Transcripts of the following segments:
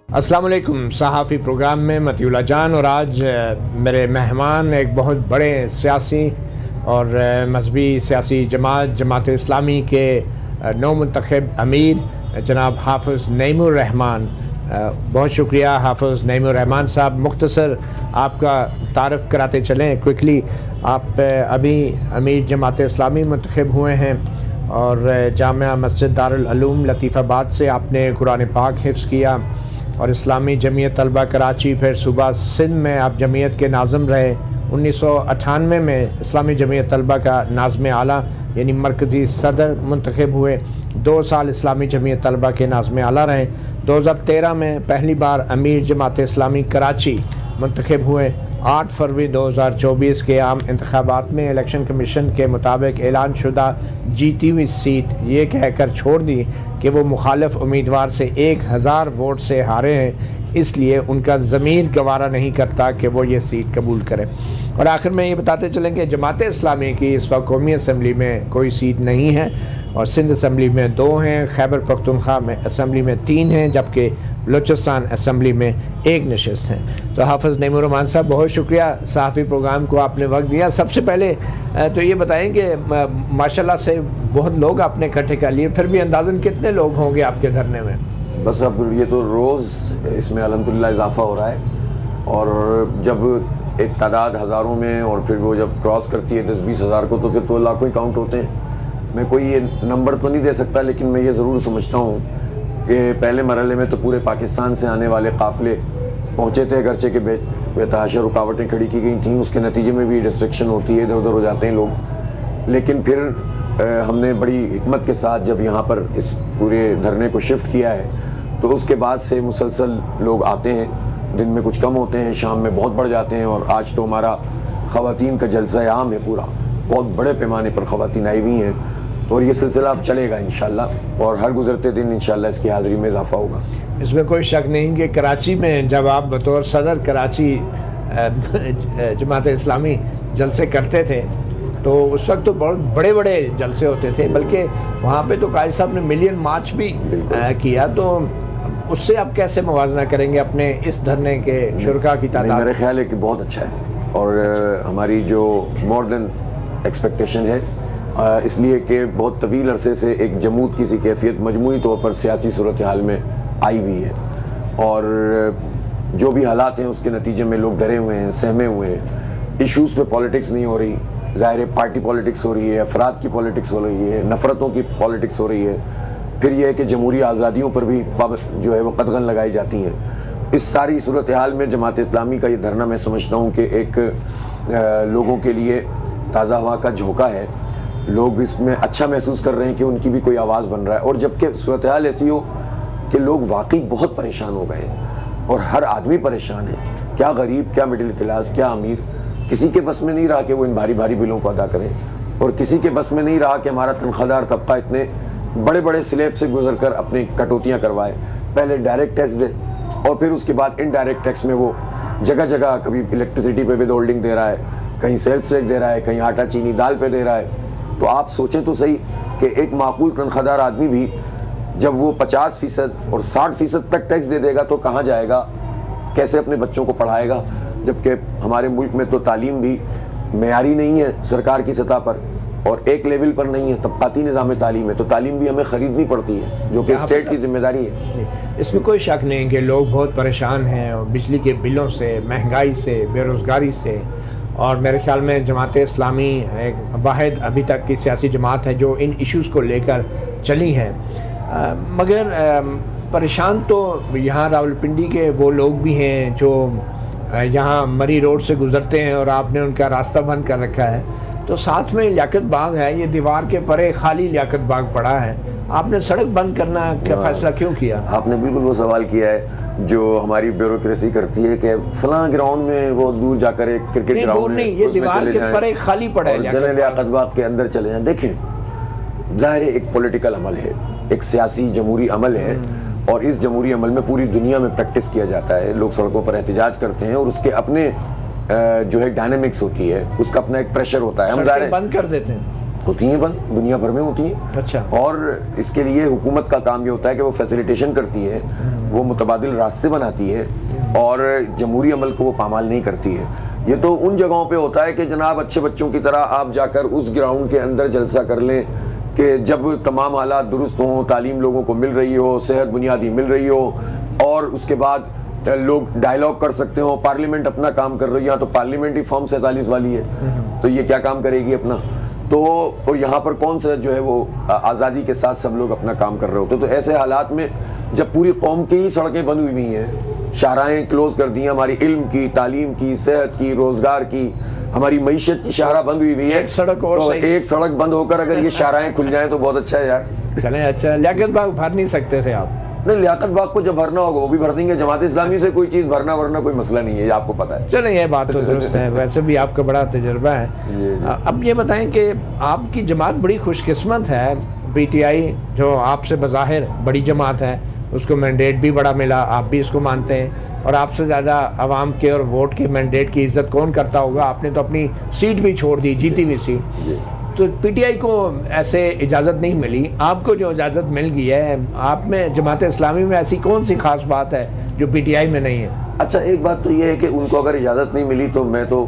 अस्सलाम वालेकुम। सहाफ़ी प्रोग्राम में मतीउल्लाह जान और आज मेरे मेहमान एक बहुत बड़े सियासी और मजहबी सियासी जमात इस्लामी के नौ मुंतखब अमीर जनाब हाफ़िज़ नईमुर रहमान। बहुत शुक्रिया हाफ़िज़ नईमुर रहमान साहब। मुख्तसर आपका तारफ़ कराते चलें क्विकली। आप अभी अमीर जमात इस्लामी मुंतखब हुए हैं और जामिया मस्जिद दारुल उलूम लतीफ़ाबाद से आपने कुरान पाक हिफ्ज़ किया और इस्लामी जमीयत तलबा कराची, फिर सूबा सिंध में आप जमीयत के नाज़िम रहे। 1998 में इस्लामी जमीयत तलबा का नाज़िम आला यानी मरकज़ी सदर मुंतखब हुए। 2 साल इस्लामी जमीयत तलबा के नाज़िम आला रहे। 2013 में पहली बार अमीर जमात इस्लामी कराची मुंतखब हुए। 8 फरवरी 2024 के आम इंतखाबात में इलेक्शन कमीशन के मुताबिक ऐलान शुदा जीती हुई सीट ये कहकर छोड़ दी कि वो मुखालिफ उम्मीदवार से 1000 वोट से हारे हैं, इसलिए उनका ज़मीर गवारा नहीं करता कि वो ये सीट कबूल करें। और आखिर में ये बताते चलें कि जमात इस्लामी की इस वक्त कौमी असम्बली में कोई सीट नहीं है और सिंध असम्बली में 2 हैं, खैबर पख्तूनख्वा में असम्बली में 3 हैं, जबकि बलूचिस्तान असम्बली में 1 नशिस्त हैं। तो हाफ़िज़ नईमुर रहमान साहब, बहुत शुक्रिया सहाफ़ी प्रोग्राम को आपने वक्त दिया। सबसे पहले तो ये बताएं कि माशाल्लाह से बहुत लोग आपने इकट्ठे कर लिए, फिर भी अंदाज़न कितने लोग होंगे आपके धरने में? बस अब ये तो रोज़ इसमें अल्हम्दुलिल्लाह इजाफ़ा हो रहा है और जब एक तादाद हज़ारों में और फिर वो जब क्रॉस करती है 10-20 हज़ार को तो फिर तो लाखों ही काउंट होते हैं। मैं कोई ये नंबर तो नहीं दे सकता, लेकिन मैं ये ज़रूर समझता हूँ कि पहले मरहले में तो पूरे पाकिस्तान से आने वाले काफ़िले पहुँचे थे, अगरचे के बेतहाशा रुकावटें खड़ी की गई थी, उसके नतीजे में भी डिस्ट्रक्शन होती है, इधर उधर हो जाते हैं लोग। लेकिन फिर हमने बड़ी हिकमत के साथ जब यहाँ पर इस पूरे धरने को शिफ्ट किया है तो उसके बाद से मुसलसल लोग आते हैं। दिन में कुछ कम होते हैं, शाम में बहुत बढ़ जाते हैं और आज तो हमारा ख़वातीन का जलसा आम है, पूरा बहुत बड़े पैमाने पर ख़वातीन आई हुई हैं और ये सिलसिला अब चलेगा इंशाल्लाह और हर गुज़रते दिन इंशाल्लाह इसकी हाज़िरी में इजाफ़ा होगा। इसमें कोई शक नहीं कि कराची में जब आप बतौर सदर कराची जमात इस्लामी जलसे करते थे तो उस वक्त तो बहुत बड़े बड़े जलसे होते थे, बल्कि वहाँ पे तो कायद साहब ने मिलियन मार्च भी किया। तो उससे आप कैसे मुवाजना करेंगे अपने इस धरने के शुरका की तादाद? मेरा ख्याल है कि बहुत अच्छा है और हमारी जो मोर देन एक्सपेक्टेशन है, इसलिए कि बहुत तवील अरसे से एक जमूद की सी कैफियत मजमूई तौर पर सियासी सूरत हाल में आई हुई है और जो भी हालात हैं उसके नतीजे में लोग डरे हुए हैं, सहमे हुए हैं। इशूज़ पे पॉलिटिक्स नहीं हो रही, ज़ाहिर है पार्टी पॉलिटिक्स हो रही है, अफराद की पॉलिटिक्स हो रही है, नफ़रतों की पॉलिटिक्स हो रही है। फिर यह है कि जमहूरी आज़ादियों पर भी जो है वो कदगन लगाई जाती हैं। इस सारी सूरत हाल में जमात इस्लामी का ये धरना मैं समझता हूँ कि एक लोगों के लिए ताज़ा हवा का झोंका है। लोग इसमें अच्छा महसूस कर रहे हैं कि उनकी भी कोई आवाज़ बन रहा है और जबकि सूरत हाल ऐसी हो कि लोग वाकई बहुत परेशान हो गए हैं और हर आदमी परेशान है, क्या गरीब, क्या मिडिल क्लास, क्या अमीर। किसी के बस में नहीं रहा कि वो इन भारी भारी बिलों को अदा करें और किसी के बस में नहीं रहा कि हमारा तनख्वाहदार तबका इतने बड़े बड़े स्लैब से गुजर कर अपनी कटौतियाँ करवाए। पहले डायरेक्ट टैक्स दे और फिर उसके बाद इनडायरेक्ट टैक्स में वो जगह जगह कभी इलेक्ट्रिसिटी पे विद होल्डिंग दे रहा है, कहीं सेल्स टैक्स दे रहा है, कहीं आटा चीनी दाल पे दे रहा है। तो आप सोचें तो सही कि एक माकूल तनख्वाहदार आदमी भी जब वो 50% और 60% तक टैक्स दे देगा तो कहाँ जाएगा, कैसे अपने बच्चों को पढ़ाएगा? जबकि हमारे मुल्क में तो तालीम भी मेयारी नहीं है सरकार की सतह पर और एक लेवल पर नहीं है, तबकाती निज़ाम तालीम है, तो तालीम भी हमें ख़रीदनी पड़ती है जो कि स्टेट की जिम्मेदारी है। इसमें कोई शक नहीं कि लोग बहुत परेशान हैं और बिजली के बिलों से, महंगाई से, बेरोज़गारी से, और मेरे ख्याल में जमात इस्लामी एक वाहिद अभी तक की सियासी जमात है जो इन इश्यूज़ को लेकर चली है। मगर परेशान तो यहाँ रावलपिंडी के वो लोग भी हैं जो यहाँ मरी रोड से गुज़रते हैं और आपने उनका रास्ता बंद कर रखा है। तो साथ में लियाकत बाग है, ये दीवार के परे खाली लियाकत बाग पड़ा है, आपने सड़क बंद करना का फैसला क्यों किया? आपने बिल्कुल वो सवाल किया है जो हमारी ब्यूरोक्रेसी करती है कि फलां ग्राउंड में वो दूर जाकर एक क्रिकेट ग्राउंड नहीं, ये दीवार के परे खाली पड़ा है, जने लियाकत बाग के अंदर चले जाएं। देखें, ज़ाहिर है एक पॉलिटिकल अमल है, एक सियासी जमहूरी अमल है और इस जमहूरी अमल में पूरी दुनिया में प्रैक्टिस किया जाता है। लोग सड़कों पर एहतजाज करते हैं और उसके अपने जो है डायनेमिक्स होती है, उसका अपना एक प्रेशर होता है। हम ज़ाहिर बंद कर देते हैं, होती हैं बंद, दुनिया भर में होती हैं। अच्छा। और इसके लिए हुकूमत का काम ये होता है कि वो फैसिलिटेशन करती है वो मुतबादिल रास्ते बनाती है और जमहूरी अमल को वो पामाल नहीं करती है। ये तो उन जगहों पे होता है कि जनाब अच्छे बच्चों की तरह आप जाकर उस ग्राउंड के अंदर जलसा कर लें कि जब तमाम हालात दुरुस्त हों, तालीम लोगों को मिल रही हो, सेहत बुनियादी मिल रही हो, और उसके बाद लोग डायलॉग कर सकते हो, पार्लियामेंट अपना काम कर रही है। यहाँ तो पार्लियामेंट ही फॉर्म 47 वाली है, तो ये क्या काम करेगी अपना। तो और यहाँ पर कौन सा जो है वो आज़ादी के साथ सब लोग अपना काम कर रहे होते। तो ऐसे हालात में जब पूरी कौम की ही सड़कें बंद हुई हैं, शाहराहें क्लोज कर दी हैं, हमारी इल्म की, तालीम की, सेहत की, रोजगार की, हमारी मईशत की शाहराह बंद हुई है, सड़क और तो एक सड़क बंद होकर अगर ये शाहराहें खुल जाएं तो बहुत अच्छा है यार। चलें, अच्छा लियाकत बाग भर नहीं सकते थे आप? नहीं, लियाकत बाग को जब भरना होगा वो भी भर देंगे। जमात इस्लामी से कोई चीज़ भरना वरना कोई मसला नहीं है, ये आपको पता है। चलें, ये बात तो दुरुस्त है, वैसे भी आपका बड़ा तजुर्बा है। अब ये बताएं कि आपकी जमात बड़ी खुशकिस्मत है, PTI जो आपसे बज़ाहिर बड़ी जमात है, उसको मैंडेट भी बड़ा मिला, आप भी इसको मानते हैं, और आपसे ज़्यादा आवाम के और वोट के मैंडेट की इज़्ज़त कौन करता होगा? आपने तो अपनी सीट भी छोड़ दी, जीती हुई सीट। तो PTI को ऐसे इजाज़त नहीं मिली, आपको जो इजाज़त मिल गई है, आप में जमात इस्लामी में ऐसी कौन सी खास बात है जो PTI में नहीं है? अच्छा, एक बात तो ये है कि उनको अगर इजाज़त नहीं मिली तो मैं तो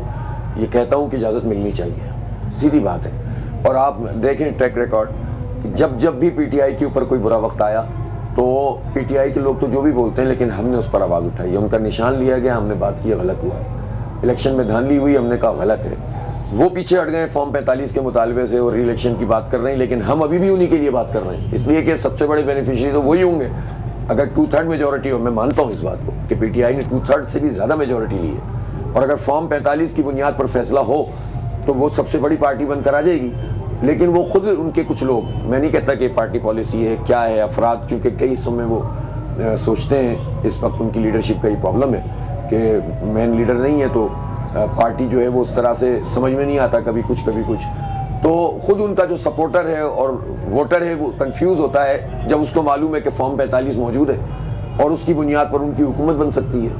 ये कहता हूँ कि इजाज़त मिलनी चाहिए, सीधी बात है। और आप देखें ट्रैक रिकॉर्ड, जब भी PTI के ऊपर कोई बुरा वक्त आया तो PTI के लोग तो जो भी बोलते हैं, लेकिन हमने उस पर आवाज़ उठाई, उनका निशान लिया गया, हमने बात की, गलत हुआ। इलेक्शन में धांधली हुई, हमने कहा गलत है। वो पीछे हट गए फॉर्म 45 के मुतालबे से और री-इलेक्शन की बात कर रहे हैं, लेकिन हम अभी भी उन्हीं के लिए बात कर रहे हैं, इसलिए कि सबसे बड़े बेनिफिशियरी तो वही होंगे। अगर 2/3 मेजोरिटी हो, मैं मानता हूँ इस बात को कि PTI ने 2/3 से भी ज़्यादा मेजोरिटी ली है, और अगर फॉर्म 45 की बुनियाद पर फैसला हो तो वो सबसे बड़ी पार्टी बनकर आ जाएगी। लेकिन वो खुद उनके कुछ लोग, मैं नहीं कहता कि पार्टी पॉलिसी है क्या है, अफराद क्योंकि कई हिस्सों में वो सोचते हैं, इस वक्त उनकी लीडरशिप का ही प्रॉब्लम है कि मेन लीडर नहीं है, तो पार्टी जो है वो उस तरह से समझ में नहीं आता, कभी कुछ कभी कुछ। तो खुद उनका जो सपोर्टर है और वोटर है वो कंफ्यूज होता है जब उसको मालूम है कि फॉर्म 45 मौजूद है और उसकी बुनियाद पर उनकी हुकूमत बन सकती है,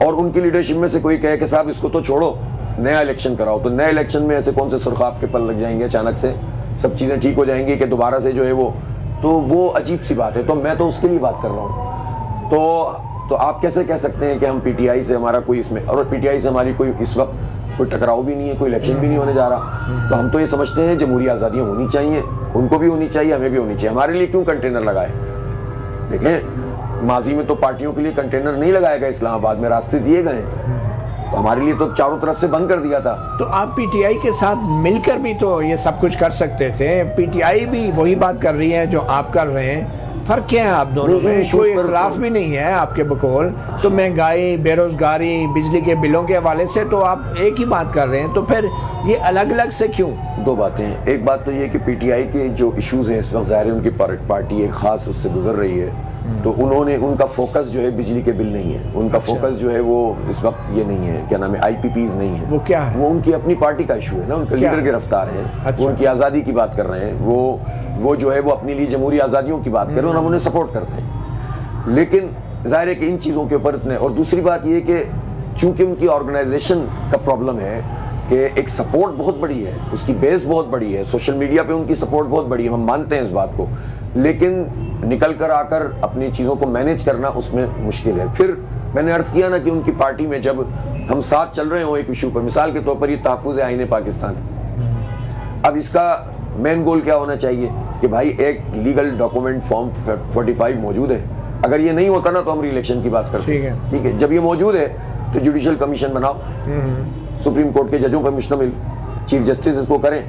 और उनकी लीडरशिप में से कोई कहे कि साहब इसको तो छोड़ो, नया इलेक्शन कराओ। तो नए इलेक्शन में ऐसे कौन से सुरखाब के पल लग जाएंगे, अचानक से सब चीज़ें ठीक हो जाएंगी कि दोबारा से जो है वो अजीब सी बात है। तो मैं तो उसके लिए बात कर रहा हूँ। तो आप कैसे कह सकते हैं कि हम PTI से हमारा कोई इसमें, और PTI से हमारी कोई इस वक्त कोई टकराव भी नहीं है, कोई इलेक्शन भी नहीं होने जा रहा। तो हम तो ये समझते हैं जमहूरी आज़ादियाँ होनी चाहिए, उनको भी होनी चाहिए, हमें भी होनी चाहिए। हमारे लिए क्यों कंटेनर लगाए? देखें, माजी में तो पार्टियों के लिए कंटेनर नहीं लगाया गया, इस्लामाबाद में रास्ते दिए गए, तो हमारे लिए तो चारों तरफ से बंद कर दिया था। तो आप PTI के साथ मिलकर भी तो ये सब कुछ कर सकते थे। PTI भी वही बात कर रही है जो आप कर रहे हैं, फर्क क्या है आप दोनों में? कोई इख्तिलाफ भी नहीं है आपके बकौल। तो महंगाई, बेरोजगारी, बिजली के बिलों के हवाले से तो आप एक ही बात कर रहे हैं, तो फिर ये अलग अलग से क्यों? दो बातें हैं। एक बात तो ये कि PTI के जो इश्यूज हैं इस वक्त, ज़ाहिर है उनकी पार्टी एक खास उससे गुजर रही है, तो उनका फोकस जो है बिजली के बिल नहीं है, उनका फोकस जो है वो इस वक्त ये नहीं है, क्या नाम है, IPPs नहीं है। वो क्या है? वो उनकी अपनी पार्टी का इशू है ना, उनके लीडर गिरफ्तार हैं। अच्छा। वो उनकी आज़ादी की बात कर रहे हैं, वो जो है वो अपने लिए जमहूरी आज़ादियों की बात कर रहे हैं और हम उन्हें सपोर्ट करते हैं। लेकिन जाहिर है कि इन चीज़ों के ऊपर इतने, और दूसरी बात ये कि चूंकि उनकी ऑर्गेनाइजेशन का प्रॉब्लम है कि एक सपोर्ट बहुत बड़ी है, उसकी बेस बहुत बड़ी है, सोशल मीडिया पे उनकी सपोर्ट बहुत बड़ी है, हम मानते हैं इस बात को, लेकिन निकल कर आकर अपनी चीज़ों को मैनेज करना उसमें मुश्किल है। फिर मैंने अर्ज़ किया ना कि उनकी पार्टी में जब हम साथ चल रहे हो एक इशू पर, मिसाल के तौर पर ये तहफ़्फ़ुज़ आईन पाकिस्तान, अब इसका मेन गोल क्या होना चाहिए कि भाई एक लीगल डॉक्यूमेंट फॉर्म 45 मौजूद है, अगर ये नहीं होता ना तो हम री-इलेक्शन की बात करते हैं, ठीक है। जब ये मौजूद है तो जुडिशल कमीशन बनाओ, सुप्रीम कोर्ट के जजों पर मुश्तमिल, चीफ जस्टिस इसको करें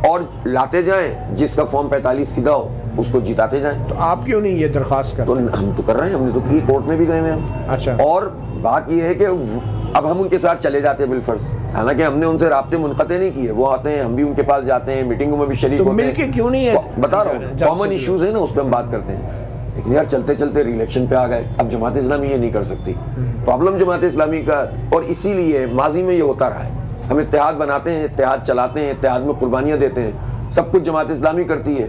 और लाते जाएं, जिसका फॉर्म 45 सीधा हो उसको जिताते जाएं। तो आप क्यों नहीं ये दरख्वास्त करते? तो हम तो कर रहे हैं, हमने तो की, कोर्ट में भी गए हैं हम। अच्छा। और बात ये है कि अब हम उनके साथ चले जाते हैं बिलफर्ज, हालांकि हमने उनसे राब्ते मुनक़ते नहीं किए, वो आते हैं, हम भी उनके पास जाते हैं, मीटिंगों में भी शरीक होते हैं। मिलके क्यों नहीं है? बता रहा हूँ, कॉमन इश्यूज है ना, उस पर हम बात करते हैं। लेकिन यार चलते चलते री-इलेक्शन पे आ गए, अब जमात इस्लामी ये नहीं कर सकती। प्रॉब्लम जमात इस्लामी का, और इसीलिए माजी में ये होता रहा है, हम इत्तेहाद बनाते हैं, इत्तेहाद चलाते हैं, इत्तेहाद में कुर्बानियाँ देते हैं, सब कुछ जमात इस्लामी करती है,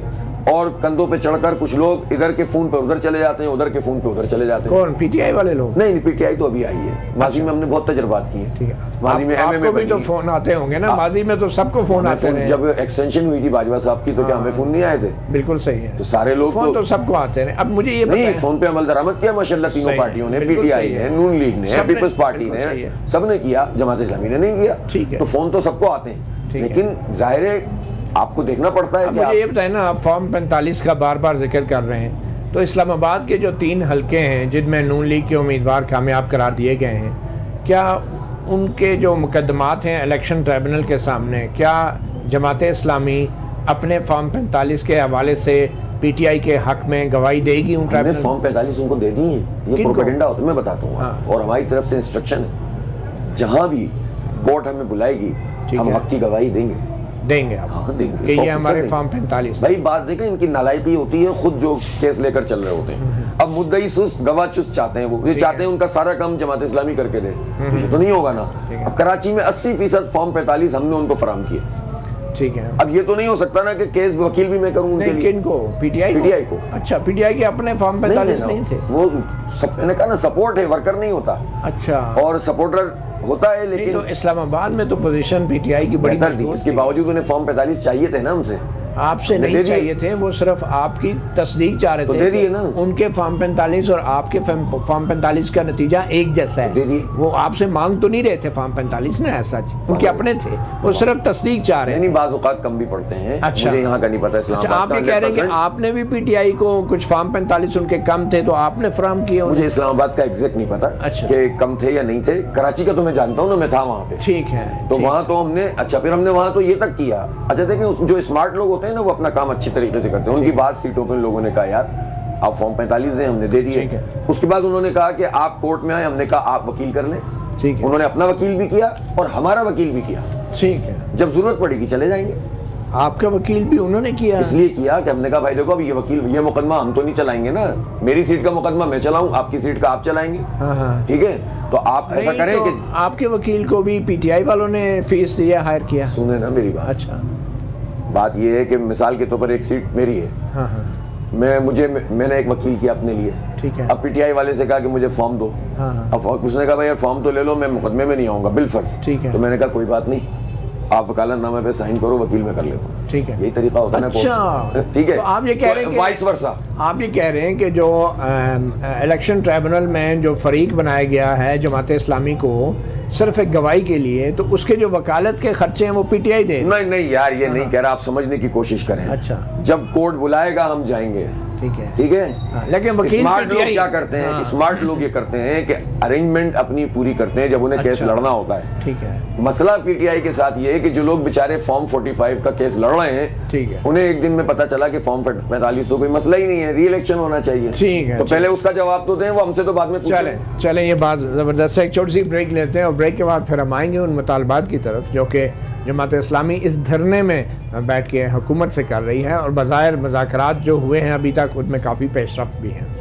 और कंधों पे चढ़कर कुछ लोग इधर के फोन पे उधर चले जाते हैं, उधर के फोन पे उधर चले जाते हैं। कौन, पीटीआई वाले लोग? नहीं, पीटीआई तो अभी आई है, माजी में हमने बहुत तजुर्बात किए। ठीक है, माजी में आपको भी तो फोन आते होंगे ना? माजी में तो सबको फोन आते हैं। जब एक्सटेंशन हुई थी बाजवा साहब की तो क्या हमें फोन नहीं आए थे? बिल्कुल सही है, तो सारे लोग फोन तो सबको आते हैं। अब मुझे ये नहीं, फोन पे अमल दरामद किया माशाल्लाह तीनों पार्टियों ने, पीटीआई ने, नून लीग ने, पीपल्स पार्टी ने, सबने किया, जमात इस्लामी ने नहीं किया। ठीक है, तो फोन तो सबको आते हैं, लेकिन जाहिर है आपको देखना पड़ता है। मुझे ये बताए ना, आप फॉर्म 45 का बार बार जिक्र कर रहे हैं, तो इस्लामाबाद के जो 3 हलके हैं जिनमें नून लीग के उम्मीदवार कामयाब करार दिए गए हैं, क्या उनके जो मुकदमात हैं इलेक्शन ट्रिब्यूनल के सामने, क्या जमात इस्लामी अपने फॉर्म 45 के हवाले से पीटीआई के हक में गवाही देगी? उन ट्रिब्यूनल फॉर्म 45 उनको दे दी है, ये प्रोपेगेंडा होता है, मैं बताता हूँ। हाँ। और हमारी तरफ से इंस्ट्रक्शन है, जहाँ भी कोर्ट हमें बुलाएगी हम हक की गवाही देंगे आप? हाँ, देंगे। कि ये हमारे फॉर्म 45। भाई बात देखें, इनकी नालायकी होती है, खुद जो केस लेकर चल रहे होते हैं। अब मुद्दई सुस्त गवाह चुस्त चाहते हैं, वो ये चाहते हैं उनका सारा काम जमात इस्लामी करके दे, ये तो नहीं होगा ना। अब कराची में 80% फॉर्म 45 हमने उनको फराहम किए। ठीक है, अब ये तो नहीं हो सकता ना कि केस वकील भी मैं करूं उनके लिए। किनको? पीटीआई को? अच्छा, पीटीआई के अपने फॉर्म 45 नहीं थे? वो मैंने कहा ना, सपोर्ट है, वर्कर नहीं होता। अच्छा, और सपोर्टर होता है, लेकिन तो इस्लामाबाद में तो पोजीशन पीटीआई की बड़ी थी, इसके बावजूद उन्हें फॉर्म 45 चाहिए थे ना हमसे। आपसे नहीं चाहिए थे, वो सिर्फ आपकी तस्दीक चाह रहे थे। दे दिए ना। उनके फॉर्म 45 और आपके फॉर्म 45 का नतीजा एक जैसा है। दे दिए। वो आपसे मांग तो नहीं रहे थे फॉर्म 45 ना, ऐसा उनके अपने थे, वो सिर्फ तस्दीक चाह रहे थे। नहीं, बाज़ औक़ात कम भी पड़ते हैं। अच्छा, मुझे यहाँ का नहीं पता इस्लामाबाद। आप ये कह रहे हैं कि आपने भी पीटीआई को कुछ फॉर्म 45 उनके कम थे तो आपने फराहम किए? मुझे इस्लामाबाद का एग्जैक्ट नहीं पता कि कम थे या नहीं थे। कराची का तो मैं जानता हूँ ना, मैं था वहाँ पे। ठीक है, तो वहाँ तो हमने, अच्छा फिर हमने वहाँ तो ये तक किया। अच्छा देखें, जो स्मार्ट लोग होते हैं ना, वो अपना काम अच्छी तरीके से करते हैं। उनकी बात सीटों पे लोगों ने कहा यार आप फॉर्म 45 दें, हमने दे दिए। उसके बाद उन्होंने कहा कि आप कोर्ट में आए, हमने कहा आप वकील कर लें। ठीक है, उन्होंने अपना वकील भी किया और हमारा वकील भी किया। ठीक है, जब जरूरत पड़ेगी चले जाएंगे। आपका वकील भी उन्होंने किया? इसलिए किया कि हमने कहा भाई देखो, अब ये मुकदमा हम तो नहीं चलाएंगे ना, मेरी सीट का मुकदमा मैं चलाऊं, आपकी सीट का आप चलाएंगे। ठीक है, तो आप ऐसा करें कि आपके वकील को भी पीटीआई वालों ने फीस दिया, हायर किया? सुने ना मेरी बात। अच्छा, बात ये है कि मिसाल के तौर पर एक सीट मेरी है। हाँ हाँ, मैंने एक वकील किया अपने लिए। ठीक है, अब पीटीआई वाले से कहा कि मुझे फॉर्म दो। हाँ, अब उसने कहा भाई यार फॉर्म तो ले लो, मैं मुकदमे में नहीं आऊंगा बिलफर्ज। ठीक है, तो मैंने कहा कोई बात नहीं, आप वकालतनामे पे साइन करो, वकील में कर लेता हूं। ठीक है, यही तरीका होता है ना। अच्छा, ठीक है, तो आप ये कह रहे हैं वाइस वर्सा, आप ये कह रहे हैं कि जो इलेक्शन ट्रिब्यूनल में जो फरीक बनाया गया है जमात इस्लामी को सिर्फ एक गवाही के लिए, तो उसके जो वकालत के खर्चे हैं वो पीटीआई दे? नहीं यार, ये नहीं कह रहा, आप समझने की कोशिश करें। अच्छा, जब कोर्ट बुलाएगा हम जाएंगे। ठीक है, ठीक है। लेकिन वकील स्मार्ट लोग क्या करते हैं? स्मार्ट लोग ये करते हैं कि अरेंजमेंट अपनी पूरी करते हैं जब उन्हें केस लड़ना होता है। ठीक है, मसला पीटीआई के साथ ये है कि जो लोग बेचारे फॉर्म 45 का केस लड़ रहे हैं, ठीक है, उन्हें एक दिन में पता चला कि फॉर्म 45 तो कोई मसला ही नहीं है, री इलेक्शन होना चाहिए। ठीक है, तो पहले उसका जवाब तो दें, वो हमसे तो बाद में पूछें। चलें, ये बात जबरदस्त है। एक छोटी सी ब्रेक लेते हैं और ब्रेक के बाद फिर हम आएंगे उन मुतालबात की तरफ जो कि जमात इस्लामी इस धरने में बैठ के हुकूमत से कर रही है, और बज़ाहिर मुज़ाकरात जो हुए हैं अभी तक उनमें काफ़ी पेशरफ्त भी हैं।